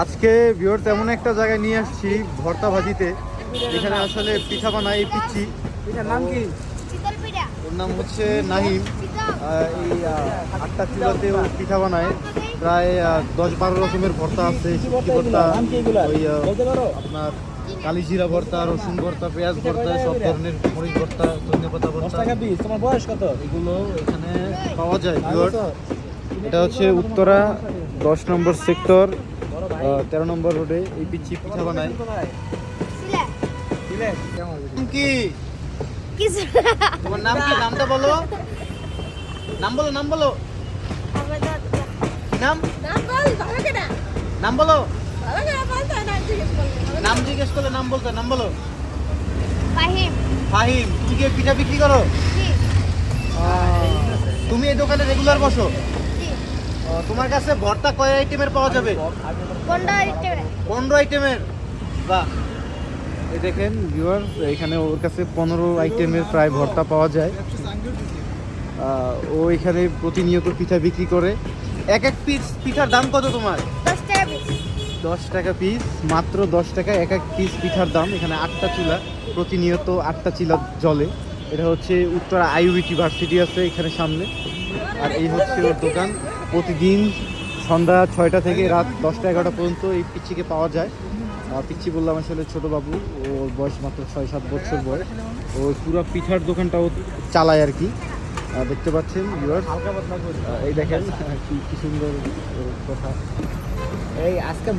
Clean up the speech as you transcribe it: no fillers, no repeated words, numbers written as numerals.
আজকে ভিউয়ার্স এমন একটা জায়গায় নিয়ে আসছি ভর্তা ভাজিতে, এখানে আসলে পিঠা বানায় এই পিচ্ছি। পিঠার নাম কি? ওর নাম হচ্ছে নাহিম। এই আটটা চুলাতেও পিঠা বানায়, প্রায় 10-12 রকমের ভর্তা আছে। শুটকি ভর্তা, ওই আপনার কালিজিরা ভর্তা, রসুন ভর্তা, পেঁয়াজ ভর্তা, সব ধরনের মরিচ ভর্তা, ধনেপাতা ভর্তা। তোমার বয়স কত? এগুলো এখানে পাওয়া যায় ভিউয়ার্স। এটা হচ্ছে উত্তরা 10 নম্বর সেক্টর 13 নম্বর রোডে এই পিচ্ছি পিঠা বানায়। কি তোমার নাম কি? নামটা বলো, নাম বলো, নাম বলো, নাম নাম বলো। নাম জিজ্ঞেস করলে নাম বলতে, নাম বলো। ফাহিম। ফাহিম, তুমি কি পিঠা বিক্রি করো? তুমি এই দোকানে রেগুলার বসো? তোমার কাছে ভর্তা কয় আইটেমের পাওয়া যাবে? 15 আইটেমের। বাহ, এই দেখেন ভিউয়ার্স, এখানে ওর কাছে 15 আইটেমের প্রায় ভর্তা পাওয়া যায়। ও এখানে প্রতিনিয়ত পিঠা বিক্রি করে। এক এক পিস পিঠার দাম কত তোমার? 10 টাকা পিস। 10 টাকা পিস, মাত্র 10 টাকা এক এক পিস পিঠার দাম। এখানে 8টা চুলা, প্রতিনিয়ত 8টা চুলা জ্বলে। এটা হচ্ছে উত্তরা আইইউবিটি ভার্সিটি আছে এখানে সামনে। আর এই হচ্ছে ওর দোকান। প্রতিদিন সন্ধ্যা 6টা থেকে রাত 10টা-11টা পর্যন্ত এই পিচ্ছিকে পাওয়া যায়। পিচ্ছি বললাম আসলে ছোটো বাবু, ওর বয়স মাত্র 6-7 বছর বয়স। ও পুরো পিঠার দোকানটাও চালায় আর কি। দেখতে পাচ্ছেন ভিউয়ার্স, এই দেখেন কি সুন্দর কথা। এই আজকে